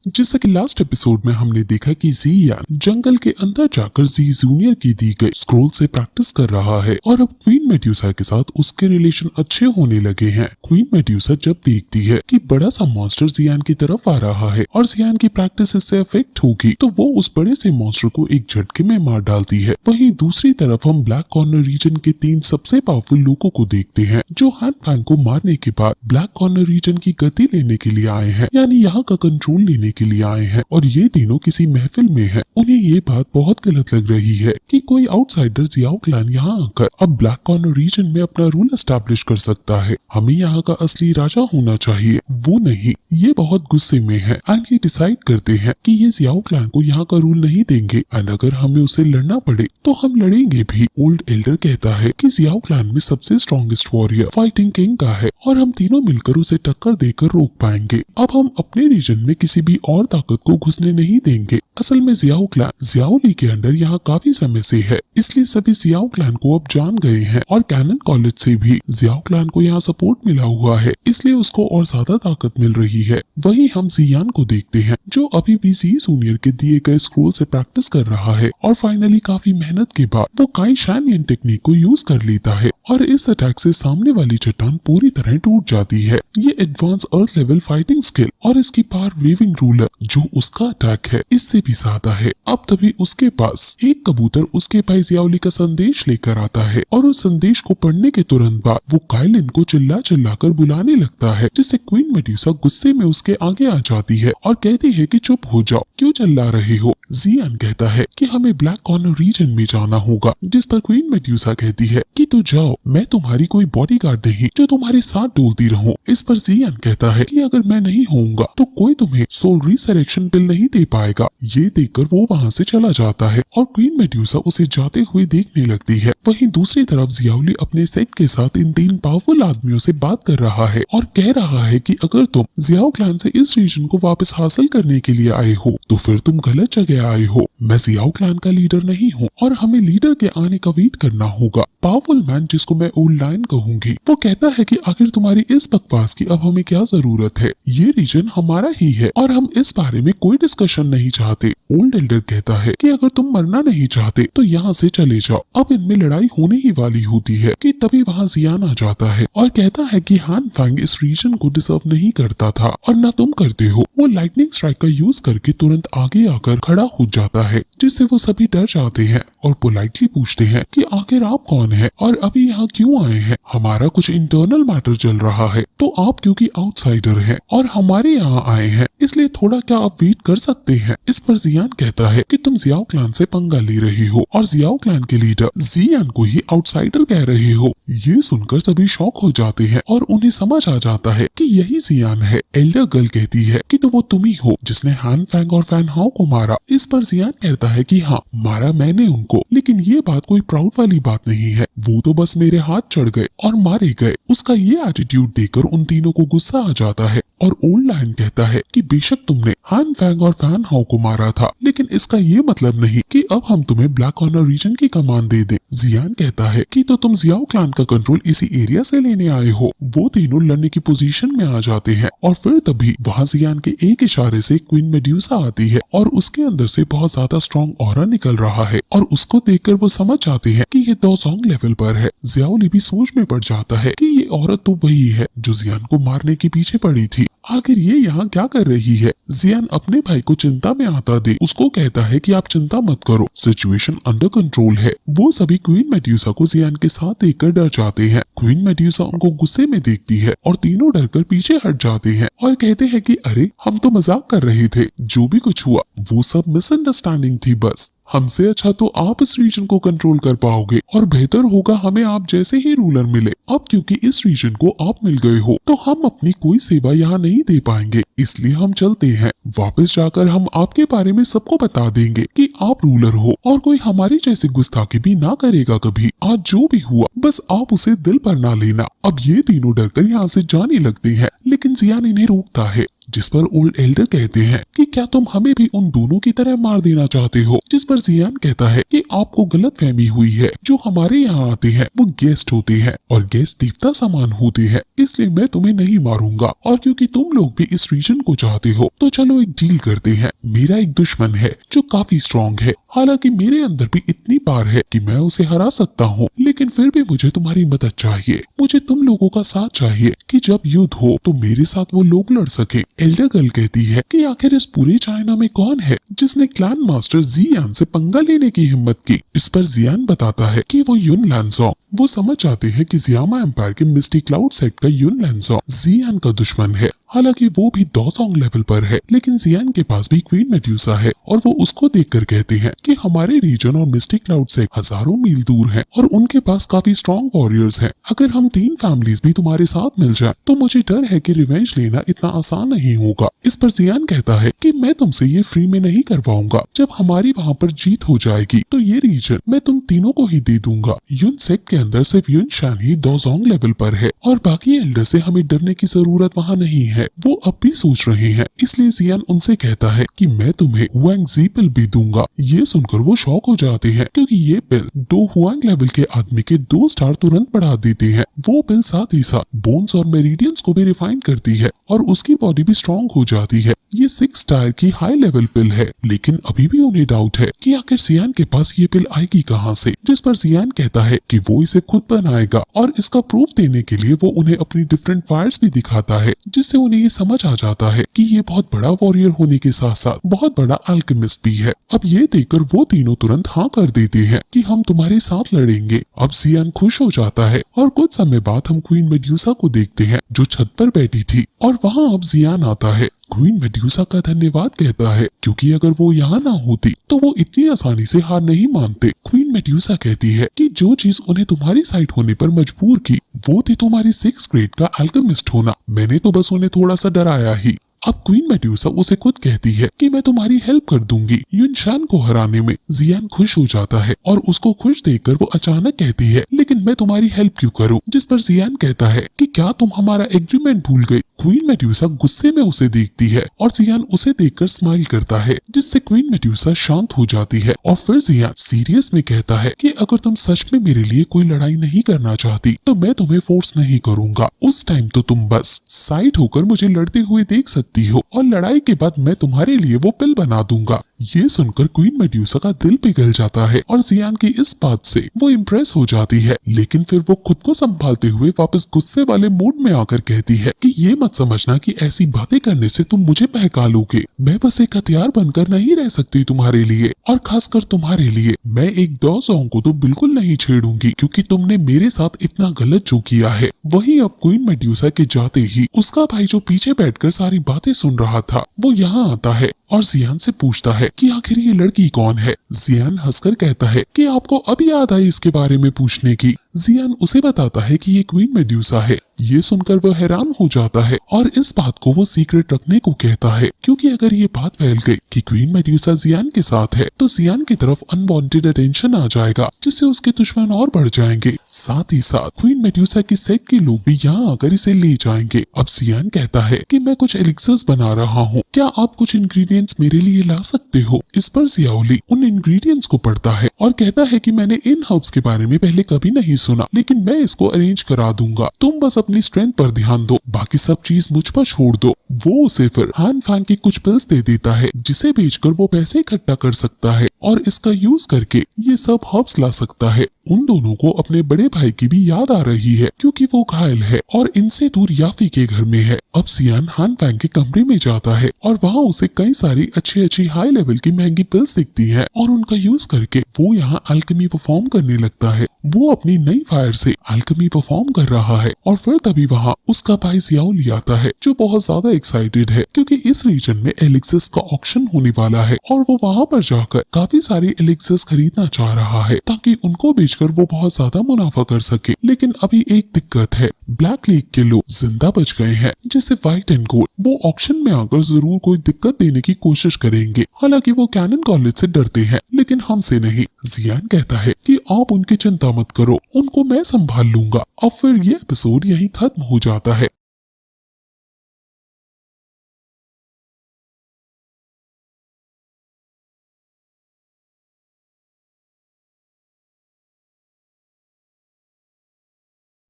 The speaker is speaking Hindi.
जैसा कि लास्ट एपिसोड में हमने देखा कि जियान जंगल के अंदर जाकर जी जूनियर की दी गई स्क्रोल से प्रैक्टिस कर रहा है और अब क्वीन मेड्यूसा के साथ उसके रिलेशन अच्छे होने लगे हैं। क्वीन मेड्यूसा जब देखती है कि बड़ा सा मॉन्स्टर जियान की तरफ आ रहा है और जियान की प्रैक्टिस इससे अफेक्ट होगी, तो वो उस बड़े से मॉन्स्टर को एक झटके में मार डालती है। वहीं दूसरी तरफ हम ब्लैक कॉर्नर रीजन के 3 सबसे पावरफुल लोगों को देखते हैं जो हान फैंग को मारने के बाद ब्लैक कॉर्नर रीजन की गति लेने के लिए आए हैं, यानी यहाँ का कंट्रोल लेने के लिए आए हैं। और ये तीनों किसी महफिल में हैं। उन्हें ये बात बहुत गलत लग रही है कि कोई आउटसाइडर जियाओ क्लैन यहाँ आकर अब ब्लैक कॉर्नर रीजन में अपना रूल एस्टैब्लिश कर सकता है। हमें यहाँ का असली राजा होना चाहिए, वो नहीं। ये बहुत गुस्से में है एंड ये डिसाइड करते हैं कि ये जियाओ क्लैन को यहाँ का रूल नहीं देंगे एंड अगर हमें उसे लड़ना पड़े तो हम लड़ेंगे भी। ओल्ड एल्डर कहता है कि जियाओ क्लैन में सबसे स्ट्रॉन्गेस्ट वॉरियर फाइटिंग किंग का है और हम तीनों मिलकर उसे टक्कर देकर रोक पाएंगे। अब हम अपने रीजन में किसी भी और ताकत को घुसने नहीं देंगे। असल में जियाओ क्लैन जियाओली के अंडर यहाँ काफी समय से है, इसलिए सभी जियाओ क्लैन को अब जान गए हैं और कैनन कॉलेज से भी जियाओ क्लैन को यहाँ सपोर्ट मिला हुआ है, इसलिए उसको और ज्यादा ताकत मिल रही है। वहीं हम जियान को देखते हैं जो अभी भी जी जूनियर के दिए गए स्क्रोल से प्रैक्टिस कर रहा है और फाइनली काफी मेहनत के बाद वो काई शैनियन टेक्निक को यूज कर लेता है और इस अटैक से सामने वाली चट्टान पूरी तरह टूट जाती है। ये advance earth level fighting skill और इसकी पावर वेविंग रूलर जो उसका अटैक है इससे भी ज्यादा है। अब तभी उसके पास एक कबूतर उसके भाई जियाओली का संदेश लेकर आता है और उस संदेश को पढ़ने के तुरंत बाद वो काइलिन को चिल्ला कर बुलाने लगता है, जिससे क्वीन मेड्यूसा गुस्से में उसके आगे आ जाती है और कहती है कि चुप हो जाओ, क्यों चिल्ला रहे हो। जियान कहता है कि हमें ब्लैक कॉर्नर रीजन में जाना होगा, जिस पर क्वीन मेड्यूसा कहती है कि तो जाओ, मैं तुम्हारी कोई बॉडीगार्ड नहीं जो तुम्हारे साथ डोलती रहूं। इस पर जियान कहता है कि अगर मैं नहीं होऊंगा तो कोई तुम्हें सोल रिसरेक्शन पिल नहीं दे पाएगा। ये देखकर वो वहाँ से चला जाता है और क्वीन मेड्यूसा उसे जाते हुए देखने लगती है। वहीं दूसरी तरफ जियाओली अपने सेट के साथ इन 3 पावरफुल आदमियों से बात कर रहा है और कह रहा है कि अगर तुम जियाओ क्लैन से इस रीजन को वापस हासिल करने के लिए आए हो तो फिर तुम गलत जगह आए हो। मैं जियाओ क्लैन का लीडर नहीं हूँ और हमें लीडर के आने का वेट करना होगा। पावरफुल मैन जिसको मैं ओल्ड लाइन कहूंगी वो कहता है कि आखिर तुम्हारी इस बकवास की अब हमें क्या जरूरत है, ये रीजन हमारा ही है और हम इस बारे में कोई डिस्कशन नहीं चाहते। ओल्ड एल्डर कहता है कि अगर तुम मरना नहीं चाहते तो यहाँ से चले जाओ। अब इनमें लड़ाई होने ही वाली होती है कि तभी वहाँ जियान आ जाता है और कहता है कि हान फैंग इस रीजन को डिजर्व नहीं करता था और ना तुम करते हो। वो लाइटनिंग स्ट्राइक का यूज करके तुरंत आगे आकर खड़ा हो जाता है, जिससे वो सभी डर जाते हैं और पोलाइटली पूछते हैं कि आखिर आप कौन है और अभी यहाँ क्यों आए हैं। हमारा कुछ इंटरनल मैटर चल रहा है, तो आप क्योंकि आउटसाइडर हैं और हमारे यहाँ आए हैं, इसलिए थोड़ा क्या आप वेट कर सकते हैं। इस पर जियान कहता है कि तुम जियाओ क्लैन से पंगा ले रहे हो और जियाओ क्लैन के लीडर जियान को ही आउटसाइडर कह रहे हो। ये सुनकर सभी शॉक हो जाते हैं और उन्हें समझ आ जाता है कि यही जियान है। एल्डर गर्ल कहती है कि तो वो तुम ही हो जिसने हान फैंग और फैन हाओ को मारा। इस पर जियान कहता है कि हाँ, मारा मैंने उनको, लेकिन ये बात कोई प्राउड वाली बात नहीं है, वो तो बस मेरे हाथ चढ़ गए और मारे गए। उसका ये एटीट्यूड देखकर उन तीनों को गुस्सा आ जाता है और ओल्ड लायन कहता है कि बेशक तुमने हान फैंग और फैन हाओ को मारा था, लेकिन इसका ये मतलब नहीं कि अब हम तुम्हें ब्लैक कॉर्नर रीजन की कमान दे दें। जियान कहता है कि तो तुम जियाओ क्लैन का कंट्रोल इसी एरिया से लेने आए हो। वो तीनों लड़ने की पोजीशन में आ जाते हैं और फिर तभी वहाँ जियान के एक इशारे से क्वीन मेड्यूसा आती है और उसके अंदर से बहुत ज्यादा स्ट्रॉन्ग ऑरा निकल रहा है और उसको देखकर वो समझ जाते हैं कि ये डोसोंग लेवल पर है। जियाओली भी सोच में पड़ जाता है कि ये औरत तो वही है जो जियान को मारने के पीछे पड़ी थी। आखिर ये यहाँ क्या कर रही है। जियान अपने भाई को चिंता में आता दे उसको कहता है कि आप चिंता मत करो, सिचुएशन अंडर कंट्रोल है। वो सभी क्वीन मेड्यूसा को जियान के साथ देखकर डर जाते हैं। क्वीन मेड्यूसा उनको गुस्से में देखती है और तीनों डरकर पीछे हट जाते हैं और कहते हैं कि अरे हम तो मजाक कर रहे थे, जो भी कुछ हुआ वो सब मिसअंडरस्टैंडिंग थी बस। हमसे अच्छा तो आप इस रीजन को कंट्रोल कर पाओगे और बेहतर होगा हमें आप जैसे ही रूलर मिले। अब क्योंकि इस रीजन को आप मिल गए हो तो हम अपनी कोई सेवा यहाँ नहीं दे पाएंगे, इसलिए हम चलते हैं। वापस जाकर हम आपके बारे में सबको बता देंगे कि आप रूलर हो और कोई हमारी जैसी गुस्ताखी भी ना करेगा कभी। आज जो भी हुआ बस आप उसे दिल पर ना लेना। अब ये तीनों डरकर यहाँ से जाने लगते हैं, लेकिन जियान इन्हें रोकता है, जिस पर ओल्ड एल्डर कहते हैं कि क्या तुम हमें भी उन दोनों की तरह मार देना चाहते हो। जिस पर जियान कहता है कि आपको गलतफहमी हुई है, जो हमारे यहाँ आते हैं वो गेस्ट होते हैं और गेस्ट देवता समान होते हैं, इसलिए मैं तुम्हें नहीं मारूंगा और क्योंकि तुम लोग भी इस रीजन रीजन को चाहते हो तो चलो एक डील करते हैं। मेरा एक दुश्मन है जो काफी स्ट्रॉन्ग है, हालांकि मेरे अंदर भी इतनी पावर है कि मैं उसे हरा सकता हूँ, लेकिन फिर भी मुझे तुम्हारी मदद चाहिए। मुझे तुम लोगों का साथ चाहिए कि जब युद्ध हो तो मेरे साथ वो लोग लड़ सके। एल्डर गर्ल कहती है कि आखिर इस पूरे चाइना में कौन है जिसने क्लैन मास्टर जियान से पंगा लेने की हिम्मत की। इस पर जियान बताता है कि वो युन लैनसोंग। वो समझ जाते हैं कि जियामा एम्पायर के मिस्टी क्लाउड सेक्ट का युन लैनसोंग जियान का दुश्मन है। हालांकि वो भी दोसोंग लेवल पर है, लेकिन जियान के पास भी क्वीन मेड्यूसा है और वो उसको देखकर कहते हैं कि हमारे रीजन और मिस्टी क्लाउड से हजारों मील दूर हैं और उनके पास काफी स्ट्रॉन्ग वॉरियर्स हैं। अगर हम 3 फैमिलीज भी तुम्हारे साथ मिल जाए तो मुझे डर है कि रिवेंज लेना इतना आसान नहीं होगा। इस पर जियान कहता है कि मैं तुमसे ये फ्री में नहीं करवाऊंगा। जब हमारी वहाँ पर जीत हो जाएगी तो ये रीजन मैं तुम तीनों को ही दे दूंगा। युन सेक्ट के अंदर सिर्फ युन शान ही दोसोंग लेवल पर है और बाकी एल्डर से हमें डरने की जरूरत वहाँ नहीं है। वो अब भी सोच रहे हैं, इसलिए जियान उनसे कहता है कि मैं तुम्हें हुआंग जी पिल भी दूंगा। ये सुनकर वो शॉक हो जाते हैं क्योंकि ये पिल 2 हुआंग लेवल के आदमी के 2 स्टार तुरंत बढ़ा देते हैं। वो पिल साथ ही साथ बोन्स और मेरिडियंस को भी रिफाइन करती है और उसकी बॉडी भी स्ट्रॉन्ग हो जाती है। ये 6 स्टार की हाई लेवल पिल है, लेकिन अभी भी उन्हें डाउट है कि आखिर जियान के पास ये पिल आएगी कहाँ से। जिस पर जियान कहता है कि वो इसे खुद बनाएगा और इसका प्रूफ देने के लिए वो उन्हें अपनी डिफरेंट फायर्स भी दिखाता है, जिससे उन्हें ये समझ आ जाता है कि ये बहुत बड़ा वॉरियर होने के साथ साथ बहुत बड़ा अल्केमिस्ट भी है। अब ये देखकर वो तीनों तुरंत हाँ कर देते हैं कि हम तुम्हारे साथ लड़ेंगे। अब जियान खुश हो जाता है और कुछ समय बाद हम क्वीन मेड्यूसा को देखते हैं जो छत पर बैठी थी और वहाँ अब जियान आता है। क्वीन मेड्यूसा का धन्यवाद कहता है क्योंकि अगर वो यहाँ ना होती तो वो इतनी आसानी से हार नहीं मानते। क्वीन मेड्यूसा कहती है कि जो चीज उन्हें तुम्हारी साइड होने पर मजबूर की वो थी तुम्हारी 6th ग्रेड का अल्केमिस्ट होना। मैंने तो बस उन्हें थोड़ा सा डराया ही। अब क्वीन मेड्यूसा उसे खुद कहती है कि मैं तुम्हारी हेल्प कर दूंगी युन शान को हराने में। जियान खुश हो जाता है और उसको खुश देखकर वो अचानक कहती है लेकिन मैं तुम्हारी हेल्प क्यों करूं। जिस पर जियान कहता है कि क्या तुम हमारा एग्रीमेंट भूल गई। क्वीन मेड्यूसा गुस्से में उसे देखती है और जियान उसे देखकर स्माइल करता है, जिससे क्वीन मेड्यूसा शांत हो जाती है और फिर जियान सीरियस में कहता है कि अगर तुम सच में मेरे लिए कोई लड़ाई नहीं करना चाहती तो मैं तुम्हें फोर्स नहीं करूंगा। उस टाइम तो तुम बस साइड होकर मुझे लड़ते हुए देख सकती हो और लड़ाई के बाद मैं तुम्हारे लिए वो पिल बना दूंगा। ये सुनकर क्वीन मेड्यूसा का दिल पिघल जाता है और जियान की इस बात से वो इम्प्रेस हो जाती है, लेकिन फिर वो खुद को संभालते हुए वापस गुस्से वाले मूड में आकर कहती है कि ये मत समझना कि ऐसी बातें करने से तुम मुझे बहका लोगे। मैं बस एक हथियार बनकर नहीं रह सकती तुम्हारे लिए, और खासकर तुम्हारे लिए। मैं एक दोसोंग को तो बिल्कुल नहीं छेड़ूंगी क्योंकि तुमने मेरे साथ इतना गलत जो किया है। वहीं अब क्वीन मेड्यूसा के जाते ही उसका भाई जो पीछे बैठकर सारी बातें सुन रहा था वो यहाँ आता है और जियान से पूछता है कि आखिर ये लड़की कौन है। जियान हंसकर कहता है कि आपको अभी याद आई इसके बारे में पूछने की। जियान उसे बताता है कि ये क्वीन मेड्यूसा है। ये सुनकर वो हैरान हो जाता है और इस बात को वो सीक्रेट रखने को कहता है क्योंकि अगर ये बात फैल गई कि क्वीन मेड्यूसा जियान के साथ है तो जियान की तरफ अनवांटेड अटेंशन आ जाएगा, जिससे उसके दुश्मन और बढ़ जाएंगे। साथ ही साथ क्वीन मेड्यूसा की सेक्ट के लोग भी यहाँ आकर इसे ले जाएंगे। अब जियान कहता है कि मैं कुछ एलिक्सर्स बना रहा हूँ, क्या आप कुछ इंग्रेडिएंट्स मेरे लिए ला सकते हो। इस पर जियाओली उन इंग्रेडिएंट्स को पढ़ता है और कहता है कि मैंने इन हर्ब्स के बारे में पहले कभी नहीं सुना, लेकिन मैं इसको अरेंज करा दूंगा। तुम बस अपनी स्ट्रेंथ पर ध्यान दो, बाकी सब चीज मुझ पर छोड़ दो। वो उसे फिर हान फैंग की कुछ पिल्स दे देता है जिसे बेचकर वो पैसे इकट्ठा कर सकता है और इसका यूज करके ये सब हर्ब्स ला सकता है। उन दोनों को अपने बड़े भाई की भी याद आ रही है क्योंकि वो घायल है और इनसे दूर याफी के घर में है। अब जियान हान फैंग के कमरे में जाता है और वहाँ उसे कई सारी अच्छी हाई लेवल की महंगी पिल्स दिखती है और उनका यूज करके वो यहाँ अल्केमी परफॉर्म करने लगता है। वो अपनी नई फायर से अल्केमी परफॉर्म कर रहा है और फिर तभी वहाँ उसका भाई जियाओली आता है जो बहुत ज्यादा एक्साइटेड है क्योंकि इस रीजन में एलिक्सिस का ऑक्शन होने वाला है और वो वहाँ पर जाकर काफी सारे एलिक्सिस खरीदना चाह रहा है ताकि उनको बेचकर वो बहुत ज्यादा मुनाफा कर सके। लेकिन अभी एक दिक्कत है, ब्लैक लीग के लोग जिंदा बच गए हैं जैसे व्हाइट एंड गोल्ड। वो ऑक्शन में आकर जरूर कोई दिक्कत देने की कोशिश करेंगे, हालांकि वो कैनन कॉलेज से डरते हैं लेकिन हमसे नहीं। जियान कहता है कि आप उनकी चिंता मत करो, उनको मैं संभाल लूंगा। अब फिर ये एपिसोड यहीं खत्म हो जाता है।